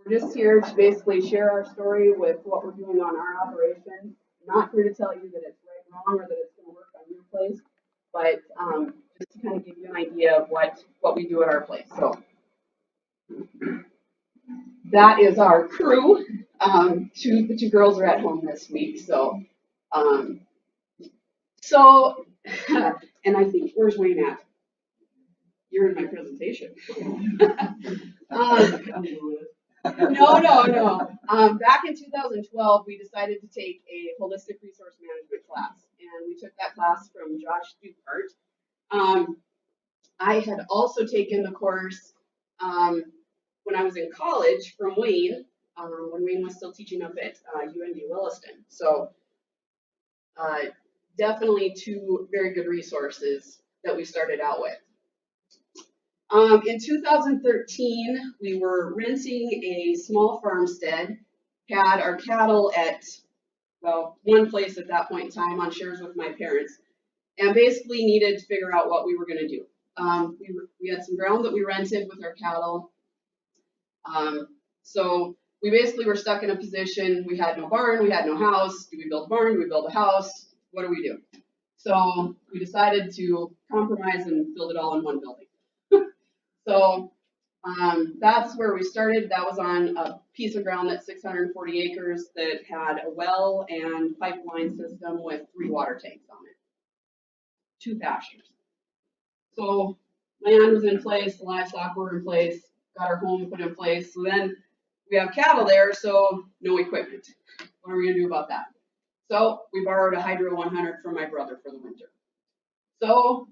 We're just here to basically share our story with what we're doing on our operation. Not here to tell you that it's right, wrong, or that it's going to work on your place, but just to kind of give you an idea of what we do at our place. So that is our crew. The two girls are at home this week, so and I think, where's Wayne at? You're in my presentation. No. Back in 2012, we decided to take a holistic resource management class, and we took that class from Josh Dupart. I had also taken the course when I was in college from Wayne, when Wayne was still teaching up at UND Williston. So definitely two very good resources that we started out with. In 2013, we were renting a small farmstead, had our cattle at, well, one place at that point in time on shares with my parents, and basically needed to figure out what we were going to do. We had some ground that we rented with our cattle, so we basically were stuck in a position. We had no barn, we had no house. Do we build a barn? Do we build a house? What do we do? So we decided to compromise and build it all in one building. So that's where we started. That was on a piece of ground that's 640 acres that had a well and pipeline system with 3 water tanks on it, 2 pastures. So land was in place, the livestock were in place, got our home put in place. So then we have cattle there, so no equipment. What are we going to do about that? So we borrowed a Hydro 100 from my brother for the winter. So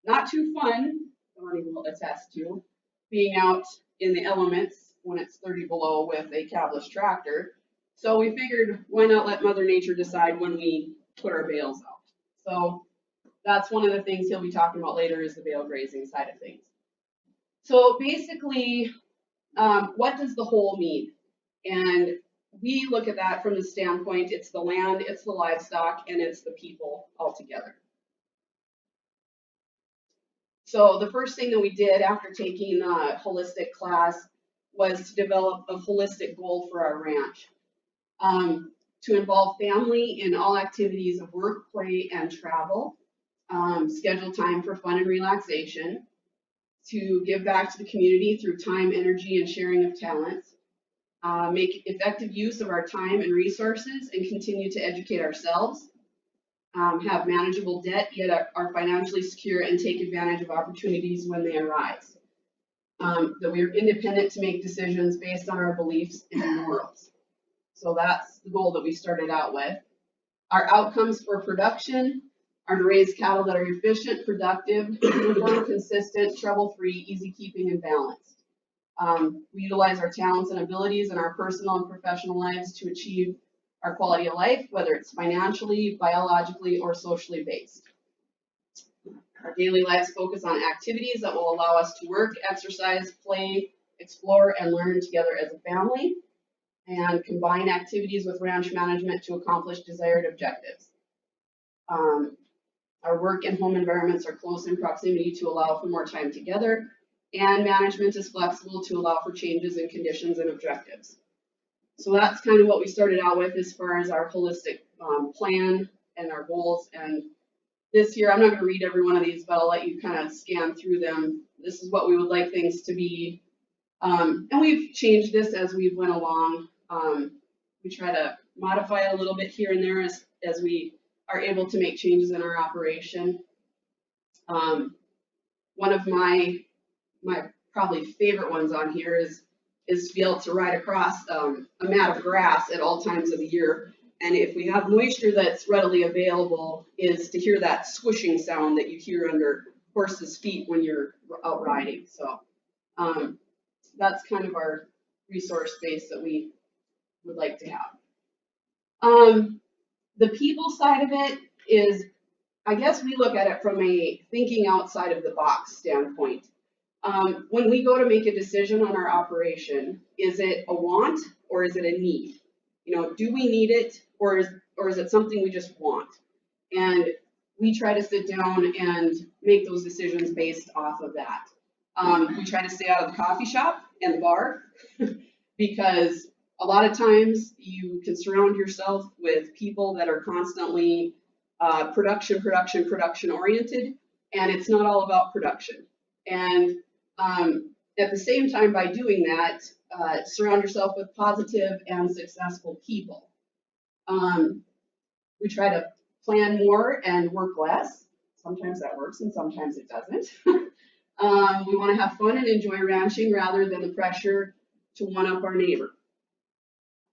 not too fun, Donnie will attest to, being out in the elements when it's 30 below with a cabless tractor. So we figured, why not let Mother Nature decide when we put our bales out? So that's one of the things he'll be talking about later, is the bale grazing side of things. So basically, what does the whole mean? And we look at that from the standpoint, it's the land, it's the livestock, and it's the people all together. So the first thing that we did after taking a holistic class was to develop a holistic goal for our ranch, to involve family in all activities of work, play, and travel, schedule time for fun and relaxation, to give back to the community through time, energy, and sharing of talents, make effective use of our time and resources, and continue to educate ourselves, have manageable debt, yet are financially secure and take advantage of opportunities when they arise. That we are independent to make decisions based on our beliefs and morals. So that's the goal that we started out with. Our outcomes for production are to raise cattle that are efficient, productive, uniform, consistent, trouble-free, easy keeping, and balanced. We utilize our talents and abilities in our personal and professional lives to achieve our quality of life, whether it's financially, biologically, or socially based. Our daily lives focus on activities that will allow us to work, exercise, play, explore, and learn together as a family, and combine activities with ranch management to accomplish desired objectives. Our work and home environments are close in proximity to allow for more time together, and management is flexible to allow for changes in conditions and objectives. So that's kind of what we started out with as far as our holistic plan and our goals. And this year, I'm not going to read every one of these, but I'll let you kind of scan through them. This is what we would like things to be. And we've changed this as we went along. We try to modify a little bit here and there as we are able to make changes in our operation. One of my probably favorite ones on here is to be able to ride across a mat of grass at all times of the year. And if we have moisture that's readily available, is to hear that swishing sound that you hear under horses' feet when you're out riding. So that's kind of our resource base that we would like to have. The people side of it is, I guess we look at it from a thinking outside of the box standpoint. When we go to make a decision on our operation, is it a want or is it a need? You know, do we need it or is it something we just want? And we try to sit down and make those decisions based off of that. We try to stay out of the coffee shop and the bar because a lot of times you can surround yourself with people that are constantly production oriented, and it's not all about production. And at the same time, by doing that, surround yourself with positive and successful people. We try to plan more and work less. Sometimes that works and sometimes it doesn't. We want to have fun and enjoy ranching rather than the pressure to one up our neighbor.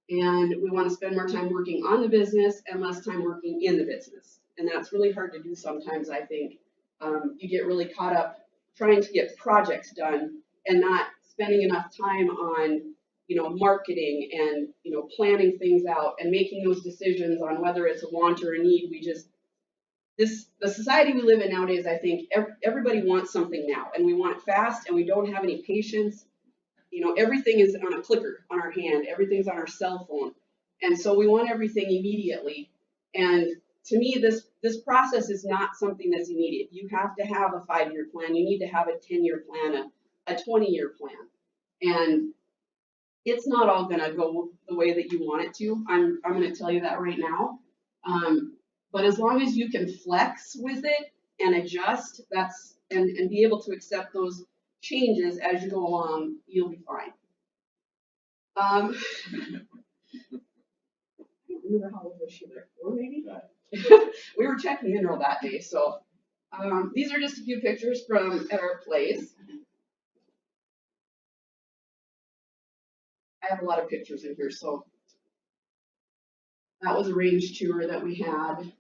And we want to spend more time working on the business and less time working in the business. And that's really hard to do sometimes, I think. You get really caught up trying to get projects done and not spending enough time on, marketing and, planning things out and making those decisions on whether it's a want or a need. The society we live in nowadays, I think everybody wants something now, and we want it fast, and we don't have any patience. Everything is on a clicker on our hand, everything's on our cell phone, and so we want everything immediately. And to me, this process is not something that's immediate. You have to have a 5-year plan. You need to have a 10-year plan, a 20-year plan, and it's not all going to go the way that you want it to. I'm going to tell you that right now. But as long as you can flex with it and adjust, and be able to accept those changes as you go along, you'll be fine. I don't remember how old was she there, 4 maybe? We were checking mineral that day, so these are just a few pictures from at our place. I have a lot of pictures in here, so that was a range tour that we had.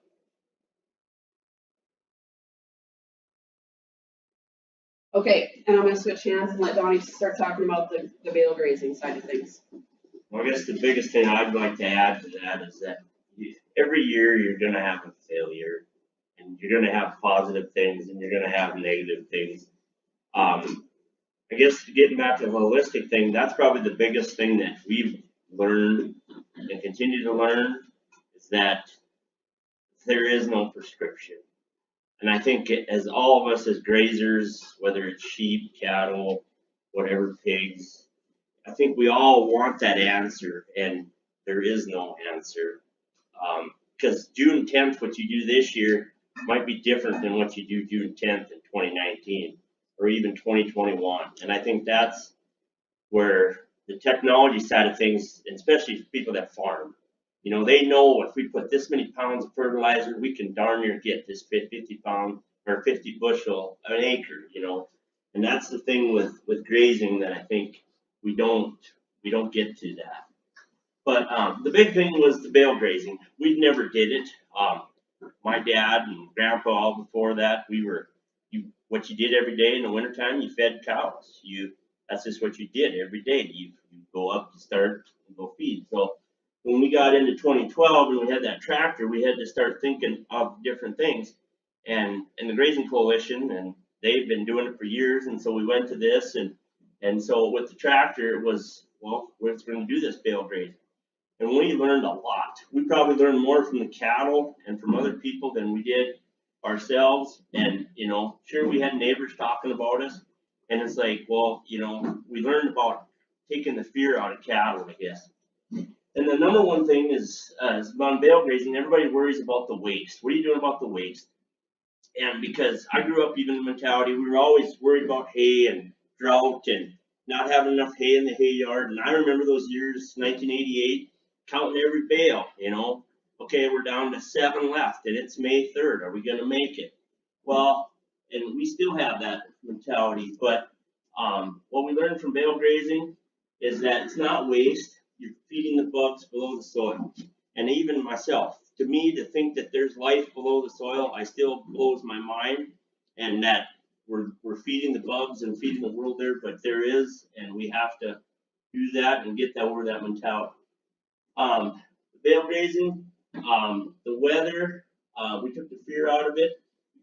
Okay, and I'm going to switch hands and let Donnie start talking about the bale grazing side of things. Well, I guess the biggest thing I'd like to add to that is that every year you're going to have a failure, and you're going to have positive things, and you're going to have negative things. I guess getting back to the holistic thing, that's probably the biggest thing that we've learned and continue to learn, is that there is no prescription. And I think as all of us as grazers, whether it's sheep, cattle, whatever, pigs, I think we all want that answer, and there is no answer. Because June 10th, what you do this year might be different than what you do June 10th in 2019 or even 2021. And I think that's where the technology side of things, especially people that farm, they know if we put this many pounds of fertilizer, we can darn near get this 50 pound or 50 bushel an acre, and that's the thing with grazing that I think we don't get to that. But the big thing was the bale grazing. We never did it. My dad and grandpa before that, what you did every day in the wintertime, you fed cows. That's just what you did every day. You go up, you start, and go feed. So when we got into 2012 and we had that tractor, we had to start thinking of different things. And the Grazing Coalition, and they've been doing it for years, and so we went to this, and so with the tractor, it was, well, we're going to do this bale grazing. And we learned a lot. We probably learned more from the cattle and from other people than we did ourselves. And, sure, we had neighbors talking about us, and it's like, well, we learned about taking the fear out of cattle, I guess. And the number one thing is on bale grazing, everybody worries about the waste. What are you doing about the waste? And because I grew up even in the mentality, we were always worried about hay and drought and not having enough hay in the hay yard. And I remember those years, 1988, counting every bale, okay, we're down to 7 left and it's May 3rd. Are we going to make it? Well, and we still have that mentality, but what we learned from bale grazing is that it's not waste. You're feeding the bugs below the soil. And even myself, to me, to think that there's life below the soil, I still blows my mind, and that we're feeding the bugs and feeding the world there, but there is, and we have to do that and get that over that mentality. The bale grazing, the weather, we took the fear out of it,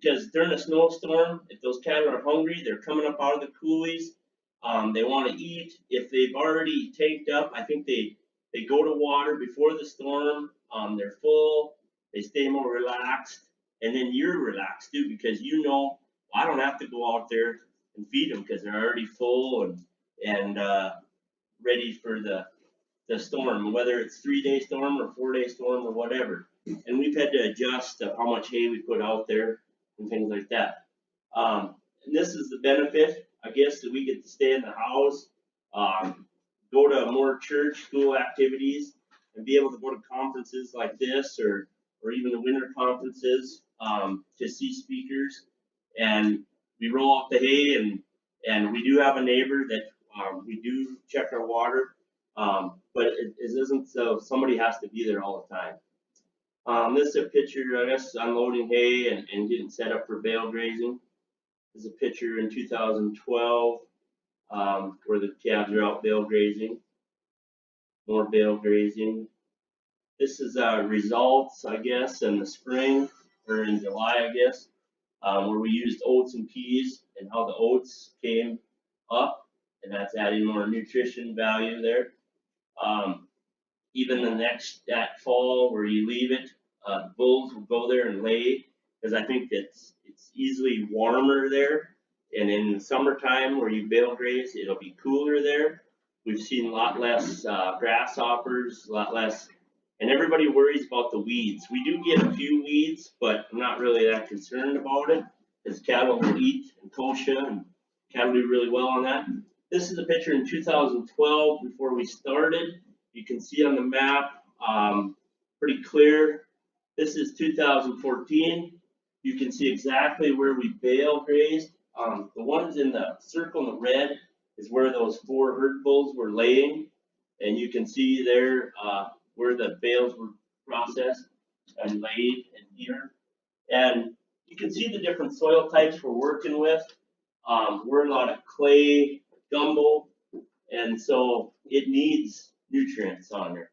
because during a snowstorm, if those cattle are hungry, they're coming up out of the coulees. They want to eat. If they've already tanked up, I think they go to water before the storm. They're full. They stay more relaxed, and then you're relaxed too, because I don't have to go out there and feed them because they're already full and ready for the the storm, whether it's 3-day storm or 4-day storm or whatever. And we've had to adjust to how much hay we put out there and things like that. And this is the benefit, I guess, that we get to stay in the house, go to more church, school activities, and be able to go to conferences like this or even the winter conferences to see speakers. And we roll out the hay, and we do have a neighbor that we do check our water, but it isn't so somebody has to be there all the time. This is a picture, I guess, unloading hay and getting set up for bale grazing. This is a picture in 2012 where the calves are out bale grazing. More bale grazing. This is results, I guess, in the spring or in July, I guess, where we used oats and peas and how the oats came up, and that's adding more nutrition value there. Even that fall where you leave it, the bulls will go there and lay, because I think it's easily warmer there. And in the summertime where you bale graze, it'll be cooler there. We've seen a lot less grasshoppers, a lot less, and everybody worries about the weeds. We do get a few weeds, but I'm not really that concerned about it, because cattle will eat and kochia, and cattle do really well on that. This is a picture in 2012 before we started. You can see on the map, pretty clear. This is 2014. You can see exactly where we bale grazed. The ones in the circle in the red is where those 4 herd bulls were laying, and you can see there where the bales were processed and laid in here. And you can see the different soil types we're working with. We're in a lot of clay, gumbo, and so it needs nutrients on there.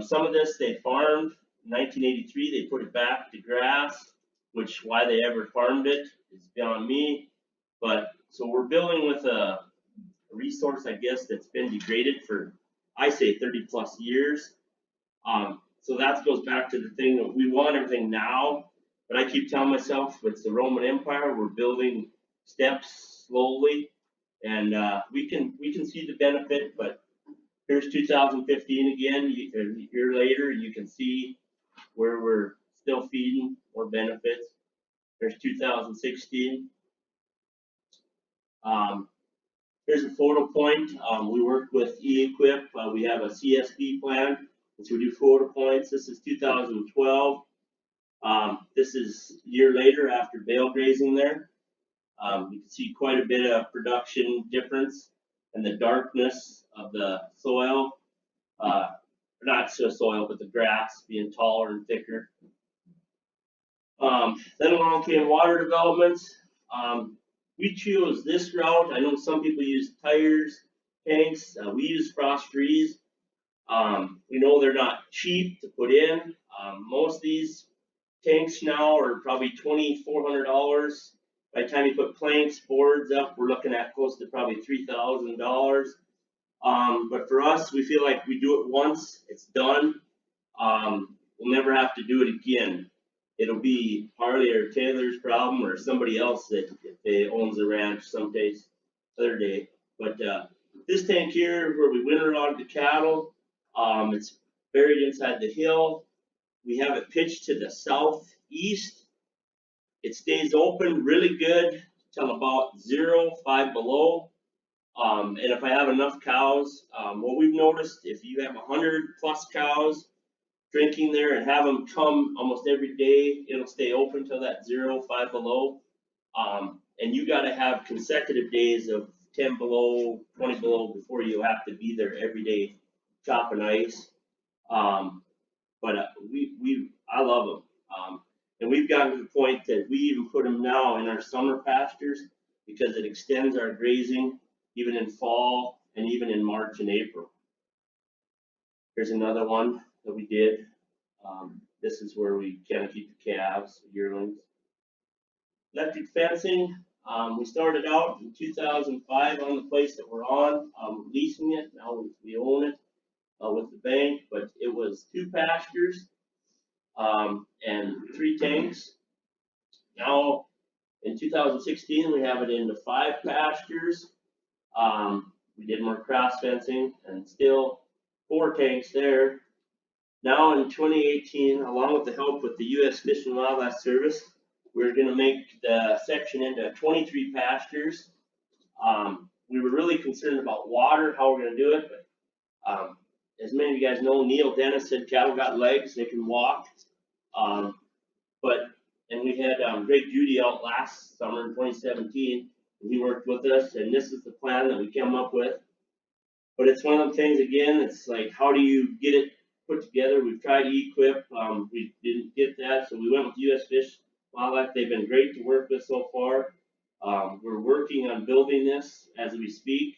Some of this they farmed in 1983. They put it back to grass, which why they ever farmed it is beyond me. But so we're building with a resource, I guess, that's been degraded for, I say, 30 plus years. So that goes back to the thing that we want everything now, but I keep telling myself it's the Roman Empire. We're building steps slowly, and we can see the benefit. But here's 2015 again, a year later, and you can see where we're still feeding more benefits. There's 2016. Here's a photo point. We work with E-Equip. We have a CSP plan, so we do photo points. This is 2012. This is a year later after bale grazing there. You can see quite a bit of production difference and the darkness of the soil. Not just soil, but the grass being taller and thicker. Then along came water developments. We chose this route. I know some people use tires, tanks. We use frost freeze. We know they're not cheap to put in. Most of these tanks now are probably $2,400. By the time you put planks, boards up, we're looking at close to probably $3,000. But for us, we feel like we do it once, it's done. We'll never have to do it again. It'll be Harley or Taylor's problem or somebody else that owns the ranch someplace other day. But this tank here, where we winterlog the cattle, it's buried inside the hill. We have it pitched to the southeast. It stays open really good till about 5 below. And if I have enough cows, what we've noticed, if you have 100 plus cows drinking there and have them come almost every day, it'll stay open till that 5 below. And you got to have consecutive days of 10 below, 20 below before you have to be there every day chopping ice. But I love them. And we've gotten to the point that we even put them now in our summer pastures because it extends our grazing even in fall and even in March and April. Here's another one that we did. This is where we kind of keep the calves, yearlings. Electric fencing. We started out in 2005 on the place that we're on, leasing it. Now we own it with the bank, but it was 2 pastures and 3 tanks. Now in 2016 we have it into 5 pastures. We did more cross fencing and still 4 tanks there. Now in 2018, along with the help with the U.S. Fish and Wildlife Service, we're going to make the section into 23 pastures. We were really concerned about water, how we're going to do it, but as many of you guys know, Neil Dennis said cattle got legs, they can walk. And we had Greg Judy out last summer in 2017, and he worked with us, and this is the plan that we came up with. But it's one of the things, again, it's like, how do you get it put together? We've tried equip, we didn't get that, so we went with U.S. Fish Wildlife. They've been great to work with so far. We're working on building this as we speak.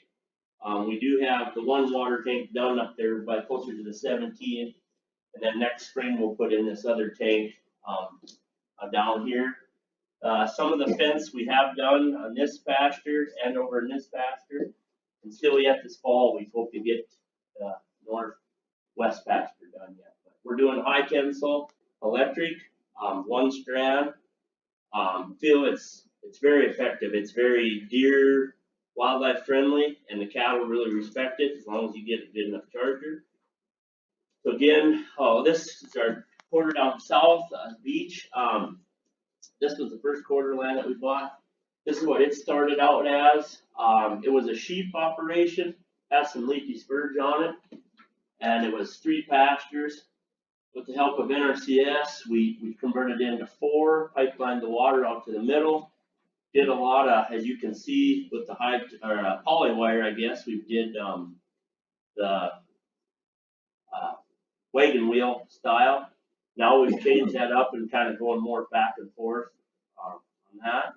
We do have the one water tank done up there by closer to the 17th, and then next spring we'll put in this other tank down here. Some of the fence we have done on this pasture and over in this pasture, and still yet this fall we hope to get the northwest pasture done yet. But we're doing high tensile electric, 1 strand. Feel it's very effective. It's very deer wildlife friendly, and the cattle really respect it as long as you get a good enough charger. So again, this is our quarter down south beach. This was the first quarter land that we bought. This is what it started out as. It was a sheep operation, had some leafy spurge on it, and it was 3 pastures. With the help of NRCS, we converted it into 4, pipelined the water out to the middle. Did a lot of, as you can see, with the poly wire, I guess, we did the wagon wheel style. Now we've changed that up and kind of going more back and forth on that.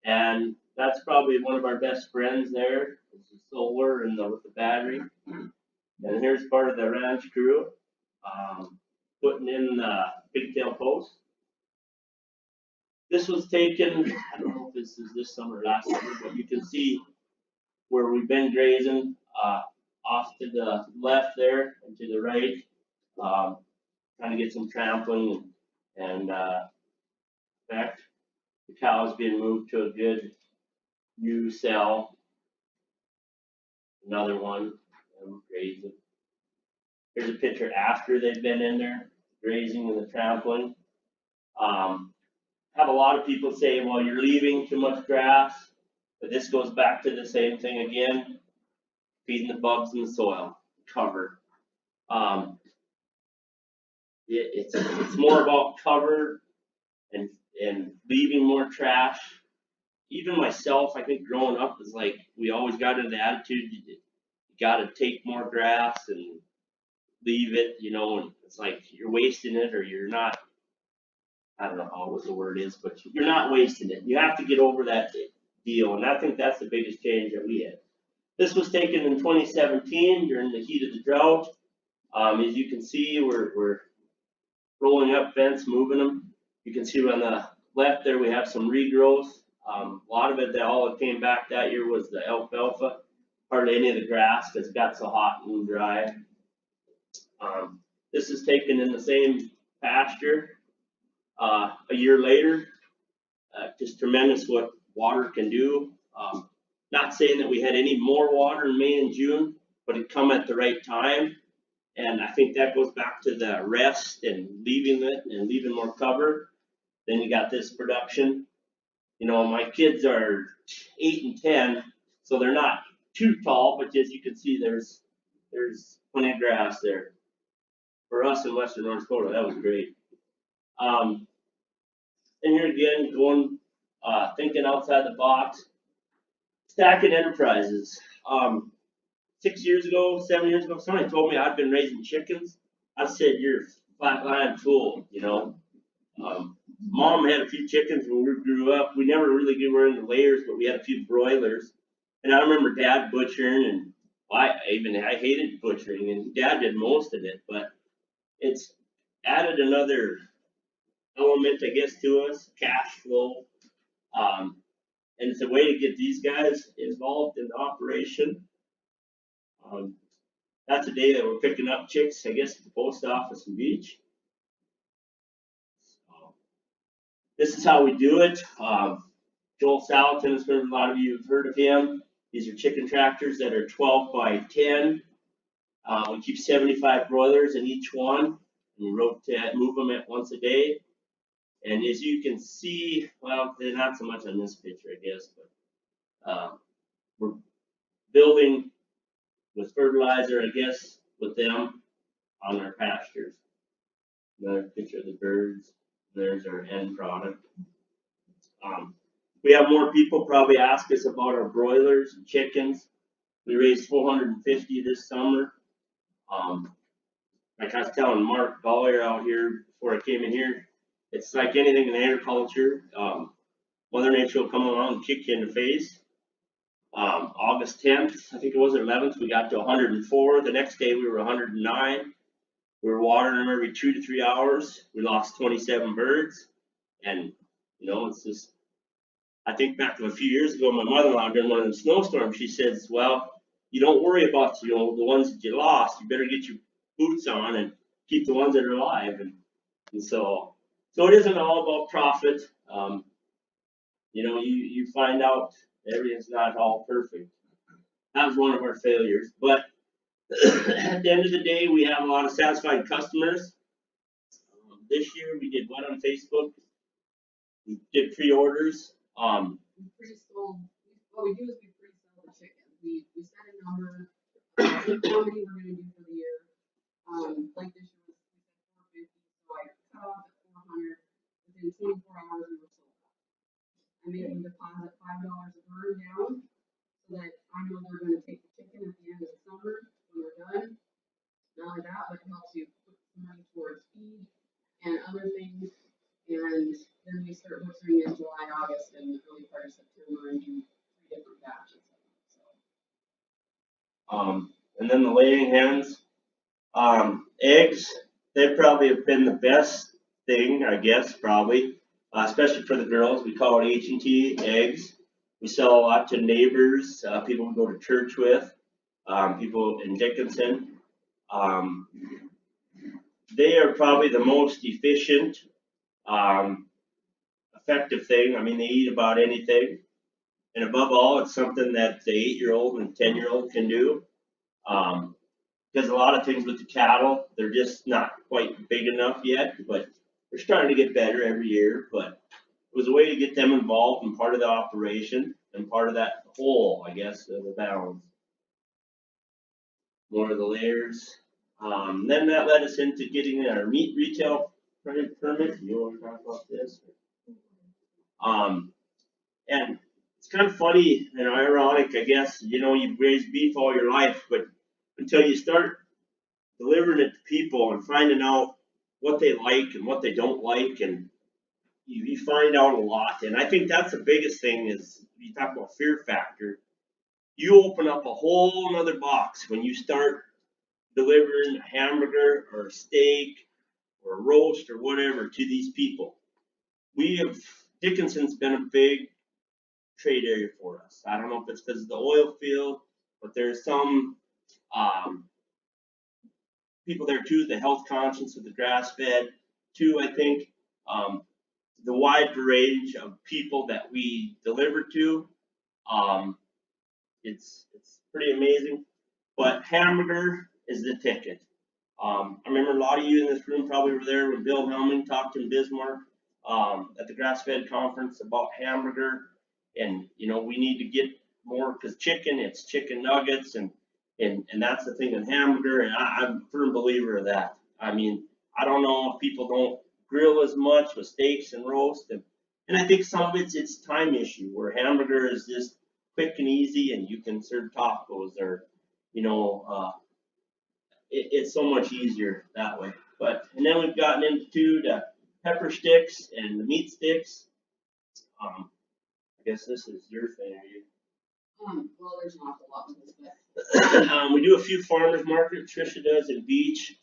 And that's probably one of our best friends there. It's the solar and with the battery. And here's part of the ranch crew putting in the pigtail post. This was taken, I don't know if this is this summer or last summer, but you can see where we've been grazing off to the left there and to the right. Trying to get some trampling and effect. The cow's being moved to a good new cell. Another one, grazing. Here's a picture after they've been in there, grazing and the trampling. Have a lot of people say, well, you're leaving too much grass, but this goes back to the same thing again, feeding the bugs in the soil, cover. It's more about cover and leaving more trash. Even myself, I think growing up is like, we always got into the attitude, you got to take more grass and leave it, and it's like you're wasting it or you're not, I don't know what the word is, but you're not wasting it. You have to get over that deal, and I think that's the biggest change that we had. This was taken in 2017 during the heat of the drought. As you can see, we're rolling up fence, moving them. You can see on the left there we have some regrowth. A lot of it that all that came back that year was the alfalfa, hardly any of the grass because it got so hot and dry. This is taken in the same pasture a year later. Just tremendous what water can do. Not saying that we had any more water in May and June, but it come at the right time. And I think that goes back to the rest and leaving it and leaving more cover. Then you got this production. My kids are 8 and 10, so they're not too tall, but as you can see, there's plenty of grass there. For us in western North Dakota, that was great. And here again, going, thinking outside the box. Stacking enterprises. 6 years ago, 7 years ago, somebody told me I'd been raising chickens. I said, you're flat lying fool, Mom had a few chickens when we grew up. We never really were into layers, but we had a few broilers. And I remember Dad butchering, and I hated butchering, and Dad did most of it, but it's added another element, I guess, to us, cash flow. And it's a way to get these guys involved in the operation. That's a day that we're picking up chicks, I guess, at the post office and beach. So, this is how we do it. Joel Salatin, a lot of you have heard of him. These are chicken tractors that are 12 by 10. We keep 75 broilers in each one, and we move them at once a day. And as you can see, well, they're not so much on this picture, I guess, but we're building with fertilizer, I guess, with them on our pastures. Another picture of the birds. There's our end product. We have more people probably ask us about our broilers and chickens. We raised 450 this summer. Like I was telling Mark Collier out here before I came in here, it's like anything in agriculture. Mother Nature will come along and kick you in the face. August 10th, I think it was, or 11th, we got to 104. The next day we were 109. We were watering them every 2 to 3 hours. We lost 27 birds. And, it's just, I think back to a few years ago, my mother-in-law during one of the snowstorms, she says, well, you don't worry about, the ones that you lost. You better get your boots on and keep the ones that are alive. And so it isn't all about profit. You find out everything's not all perfect. That was one of our failures. But at the end of the day, we have a lot of satisfied customers. This year we did what on Facebook? We did pre-orders. We pre-sold. What we do is we pre-sell the chicken. We set a number, how many we're going to do for the year. Like this year, we said 450, so I cut off at 400. Within 24 hours, we were sold out. I made them deposit $5 a bird down, so that I know they're going to take the chicken at the end of the summer when we're done. Not only that, but it helps you put some money towards feed and other things. And then we start butchering in July, August, and the early part of September, and do 3 different batches. And then the laying hens, eggs, they probably have been the best thing, I guess, probably, especially for the girls. We call it H&T eggs. We sell a lot to neighbors, people we go to church with, people in Dickinson. They are probably the most efficient, effective thing. I mean, they eat about anything. And above all, it's something that the 8-year-old and 10-year-old can do. Because a lot of things with the cattle, they're just not quite big enough yet, but they're starting to get better every year. But it was a way to get them involved in part of the operation and part of that whole, I guess, of the balance. More of the layers. Then that led us into getting our meat retail permit. You want to talk about this? And it's kind of funny and ironic, I guess. You've raised beef all your life, but until you start delivering it to people and finding out what they like and what they don't like, and you find out a lot. And I think that's the biggest thing is you talk about fear factor. You open up a whole nother box when you start delivering a hamburger or a steak or a roast or whatever to these people. Dickinson's been a big trade area for us. I don't know if it's because of the oil field, but there's some people there too, the health conscious with the grass fed too, I think. The wide range of people that we deliver to, it's pretty amazing. But hamburger is the ticket. I remember a lot of you in this room probably were there when Bill Hellman talked in Bismarck at the grass-fed conference about hamburger. And, we need to get more, because it's chicken nuggets, and that's the thing in hamburger, and I'm a firm believer of that. I mean, I don't know if people don't grill as much with steaks and roast, and I think some of it's time issue, where hamburger is just quick and easy, and you can serve tacos, or, it's so much easier that way. And then we've gotten into the pepper sticks and the meat sticks. I guess this is your thing, are you? Well, there's an awful lot with this, but we do a few farmers markets. Trisha does in Beach.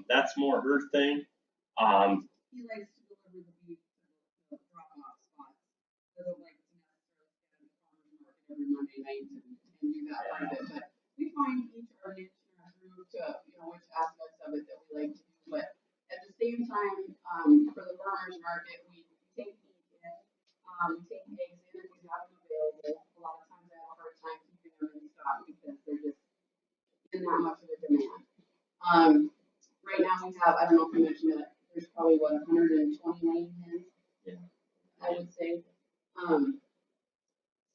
That's more her thing. He likes to deliver the beef to the drop-off spots. Doesn't like to necessarily stand at the farmers market every Monday night and do that part of it. But we find each our niche in our group to, which aspects of it that we like to do. But at the same time, for the farmers market, we take meat in, we take eggs in if we have them available. A lot of times I have a hard time keeping them in stock because they're just in that much of a demand. Right now we have, I don't know if I mentioned it, there's probably what, 120 laying hens, Yeah. I would say.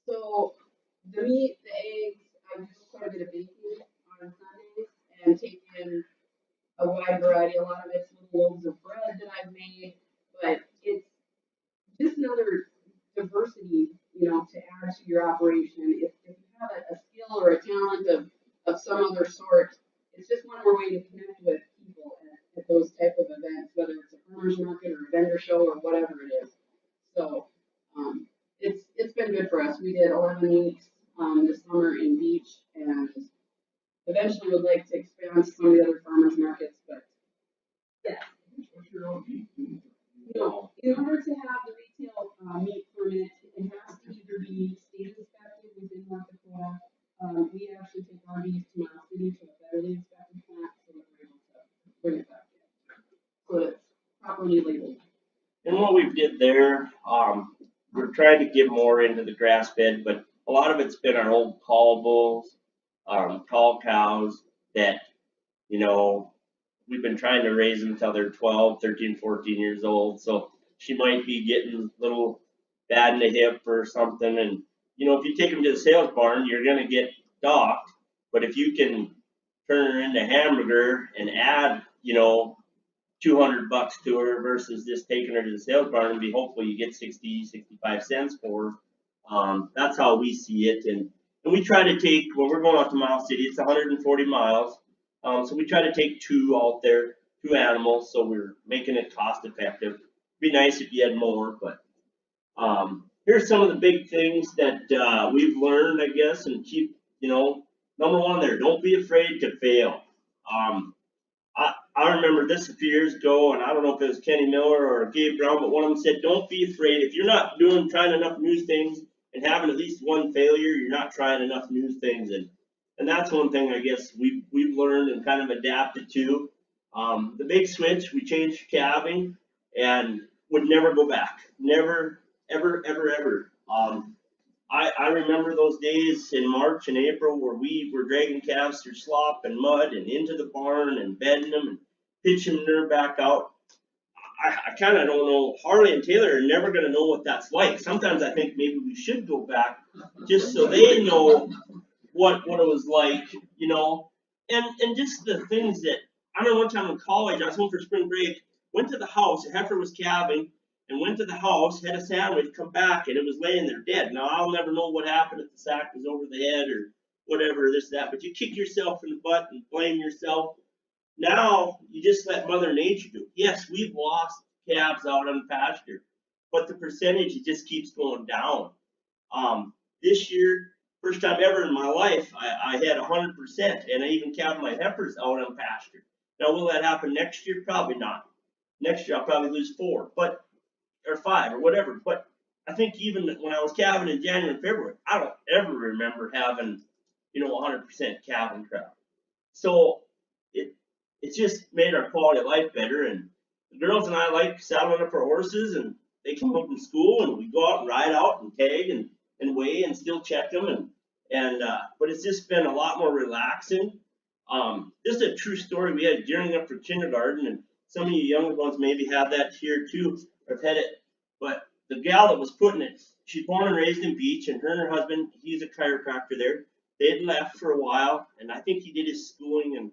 So the meat, the eggs, I do quite a bit of baking on Sundays and take in a wide variety. A lot of it's little loaves of bread that I've made, but it's just another diversity, to add to your operation. If you have a skill or a talent of some other sort, it's just one more way to connect with people at those type of events, whether it's a farmer's market or a vendor show or whatever it is. So it's been good for us. We did 11 weeks this summer in Beach, and eventually would like to expand to some of the other farmers markets, but yeah. No, in order to have the retail meat permit, it has to either be state inspected within North Dakota. We actually take our beef to Mound City to a federally inspected plant, so that we're able to bring it back in. So it's properly labeled. And what we did there, we're trying to get more into the grass bed, but a lot of it's been our old tall bulls, tall cows that, we've been trying to raise them until they're 12, 13, 14 years old. So she might be getting a little bad in the hip or something. And, if you take them to the sales barn, you're going to get docked. But if you can turn her into hamburger and add, $200 to her versus just taking her to the sales barn and hopefully you get 60, 65 cents for her. That's how we see it. And we try to take, when we're going out to Mound City, it's 140 miles. So we try to take two out there, two animals, so we're making it cost effective. Be nice if you had more, but here's some of the big things that we've learned, I guess, and keep, number one there, don't be afraid to fail. I remember this a few years ago, and I don't know if it was Kenny Miller or Gabe Brown, but one of them said, don't be afraid. If you're not trying enough new things and having at least one failure, you're not trying enough new things. And that's one thing I guess we've learned and kind of adapted to. The big switch, we changed calving and would never go back. Never, ever, ever, ever. I remember those days in March and April where we were dragging calves through slop and mud and into the barn and bedding them and pitching them back out. I kind of don't know. Harley and Taylor are never going to know what that's like. Sometimes I think maybe we should go back just so they know what it was like, and just the things that, I remember one time in college, I was home for spring break, went to the house, a heifer was calving, and went to the house, had a sandwich, come back, and it was laying there dead. Now, I'll never know what happened if the sack was over the head or whatever, this, that, but you kick yourself in the butt and blame yourself. Now, you just let Mother Nature do it. Yes, we've lost calves out on pasture, but the percentage, it just keeps going down. This year, first time ever in my life, I had 100%, and I even calved my heifers out on pasture. Now, will that happen next year? Probably not. Next year, I'll probably lose 4, or 5, or whatever. But I think even when I was calving in January and February, I don't ever remember having, 100% calving crop. So it just made our quality of life better. And the girls and I like saddling up our horses, and they come home from school, and we go out and ride out and tag and weigh and still check them. But it's just been a lot more relaxing. This is a true story. We had gearing up for kindergarten, and some of you younger ones maybe have that here too, or have had it. But the gal that was putting it, she's born and raised in Beach, and her and her husband, he's a chiropractor there. They had left for a while, and I think he did his schooling in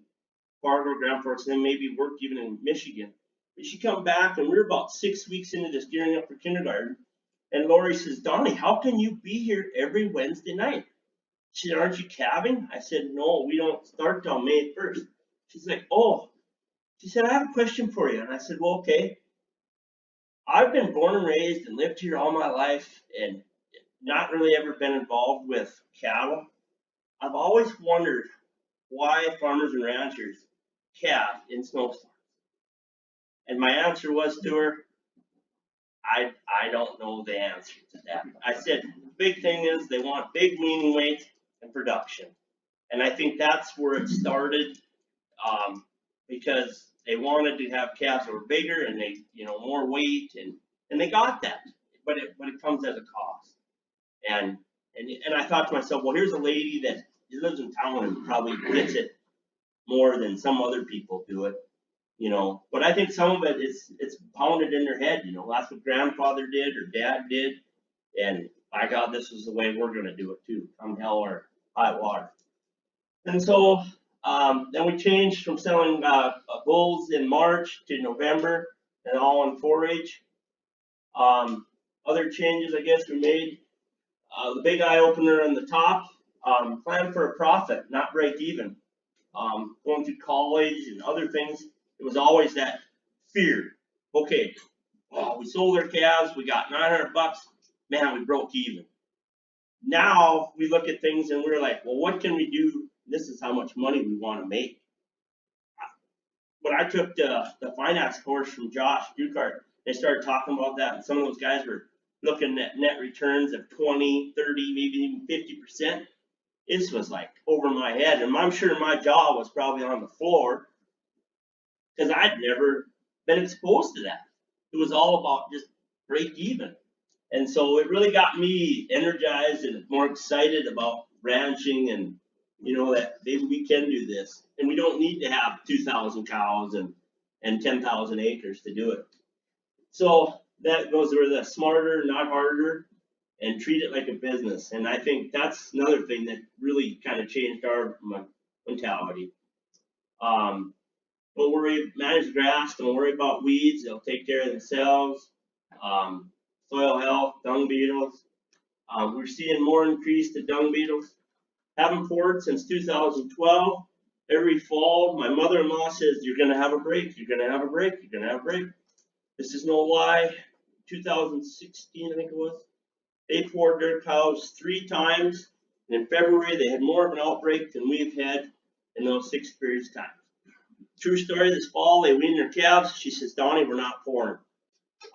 Fargo, Grand Forks, and then maybe worked even in Michigan. But she come back, and we were about 6 weeks into this gearing up for kindergarten, and Lori says, Donnie, how can you be here every Wednesday night? She said, aren't you calving? I said, no, we don't start till May 1st. She's like, oh. She said, I have a question for you. And I said, well, okay. I've been born and raised and lived here all my life and not really ever been involved with cattle. I've always wondered why farmers and ranchers calve in snowstorms. And my answer was to her, I don't know the answer to that. I said, the big thing is they want big weaning weight and production. And I think that's where it started, because they wanted to have calves that were bigger and they, more weight, and they got that, but it comes at a cost. And I thought to myself, well, here's a lady that lives in town and probably gets it. more than some other people do it, you know. But I think some of it is it's pounded in their head, you know. That's what grandfather did or dad did, and by God, this is the way we're gonna do it too, come hell or high water. And so then we changed from selling bulls in March to November, and all in 4-H. Other changes I guess we made. The big eye opener on the top, plan for a profit, not break even. Going through college and other things, it was always that fear. Okay, well, we sold our calves, we got $900, man, we broke even. Now we look at things and we're like, well, what can we do? This is how much money we want to make. When I took the finance course from Josh Dukart, they started talking about that, and some of those guys were looking at net returns of 20, 30, maybe even 50%. This was like over my head, and I'm sure my jaw was probably on the floor because I'd never been exposed to that. It was all about just break even. And so it really got me energized and more excited about ranching, and you know that maybe we can do this, and we don't need to have 2,000 cows and 10,000 acres to do it. So that goes with the smarter, not harder, and treat it like a business. And I think that's another thing that really kind of changed our mentality. Don't worry, manage grass, don't worry about weeds, they'll take care of themselves. Soil health, dung beetles. We're seeing more increase to dung beetles. Haven't poured since 2012. Every fall, my mother-in-law says, you're gonna have a break, you're gonna have a break, you're gonna have a break. This is no lie. 2016, I think it was. They poured their cows 3 times, and in February they had more of an outbreak than we've had in those 6 periods of time. True story, this fall they weaned their calves. She says, Donnie, we're not pouring.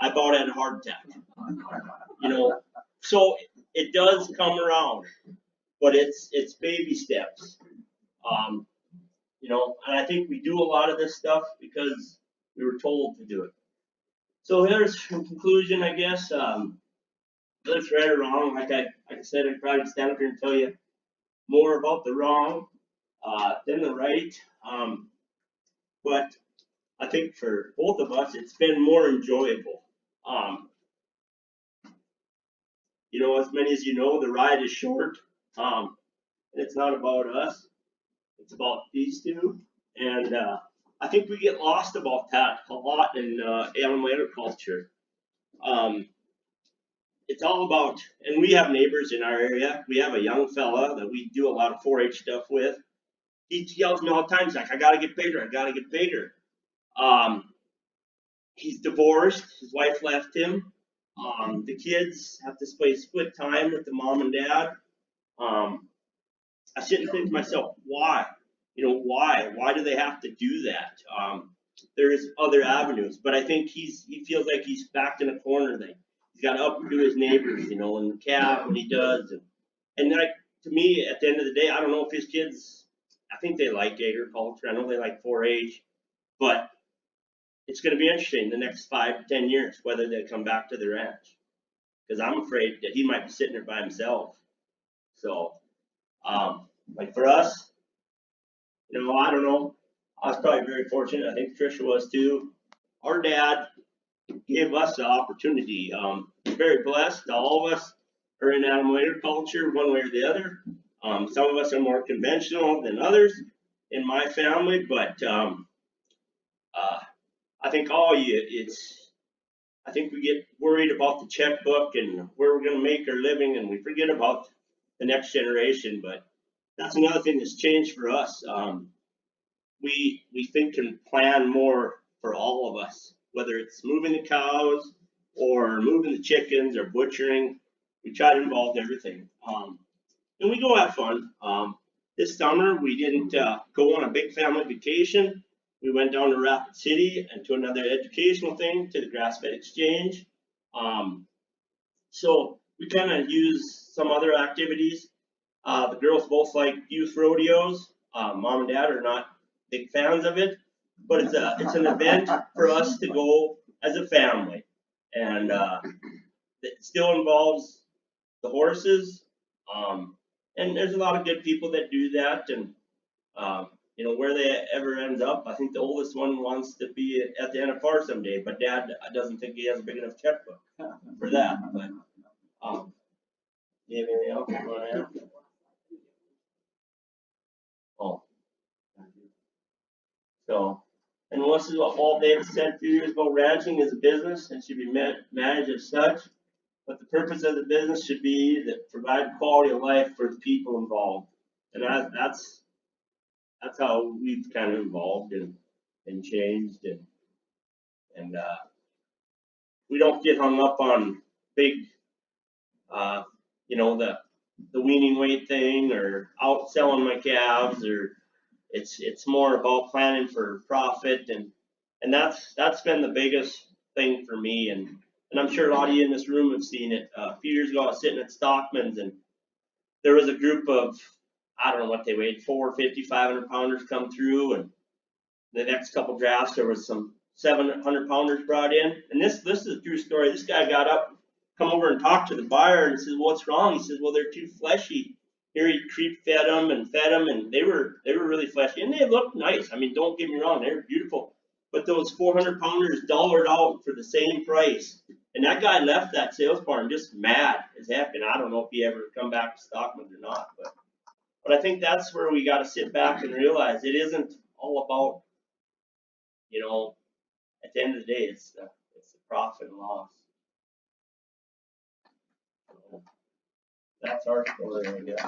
I about had a heart attack. You know, so it does come around, but it's baby steps. You know, and I think we do a lot of this stuff because we were told to do it. So there's in conclusion, I guess, whether it's right or wrong, like I said, I'd probably stand up here and tell you more about the wrong than the right. But I think for both of us, it's been more enjoyable. You know, as many as you know, the ride is short. And it's not about us. It's about these two. And I think we get lost about that a lot in animal agriculture. It's all about, and we have neighbors in our area. We have a young fella that we do a lot of 4-H stuff with. He yells me all the time. He's like, I gotta get bigger. I gotta get bigger. He's divorced. His wife left him. The kids have to split time with the mom and dad. I sit and think to myself, why? You know, why? Why do they have to do that? There's other avenues, but I think he feels like he's backed in a corner. That he's got to updo his neighbors, you know, and the calf when he does, and like to me, at the end of the day, I don't know if his kids. I think they like agriculture. I know they like 4-H, but it's going to be interesting the next 5 to 10 years whether they come back to the ranch, because I'm afraid that he might be sitting there by himself. So, like for us, you know, I don't know. I was probably very fortunate. I think Trisha was too. Our dad gave us the opportunity. Very blessed. All of us are in animal agriculture one way or the other. Some of us are more conventional than others in my family, but I think I think we get worried about the checkbook and where we're going to make our living, and we forget about the next generation. But that's another thing that's changed for us. We think and plan more for all of us, whether it's moving the cows or moving the chickens or butchering. We try to involve everything. And we go have fun. This summer, we didn't go on a big family vacation. We went down to Rapid City and to another educational thing, to the Grass-Fed Exchange. So we kind of use some other activities. The girls both like youth rodeos. Mom and dad are not big fans of it, but it's an event for us to go as a family. And it still involves the horses. And there's a lot of good people that do that, and you know, where they ever ends up, I think the oldest one wants to be at the NFR someday, but Dad doesn't think he has a big enough checkbook for that. But you have anything else you want to add? Oh, so, and this is what Paul Davis said a few years ago: ranching is a business and should be managed as such. But the purpose of the business should be to provide quality of life for the people involved, and that's how we've kind of evolved and changed, and we don't get hung up on big, you know, the weaning weight thing or outselling my calves, or it's more about planning for profit, and that's been the biggest thing for me, and I'm sure a lot of you in this room have seen it. A few years ago, I was sitting at Stockman's, and there was a group of, I don't know what they weighed, 450, 500 pounders come through, and the next couple drafts there was some 700 pounders brought in, and this is a true story. This guy got up, come over and talked to the buyer, and says, "What's wrong?" He says, "Well, they're too fleshy." Here he creep fed them, and they were really fleshy, and they looked nice. I mean, don't get me wrong, they were beautiful. But those 400 pounders dollared out for the same price. And that guy left that sales barn just mad as heck. And I don't know if he ever come back to Stockman's or not. But I think that's where we got to sit back and realize it isn't all about, you know, at the end of the day, it's the profit and loss. So that's our story, I guess.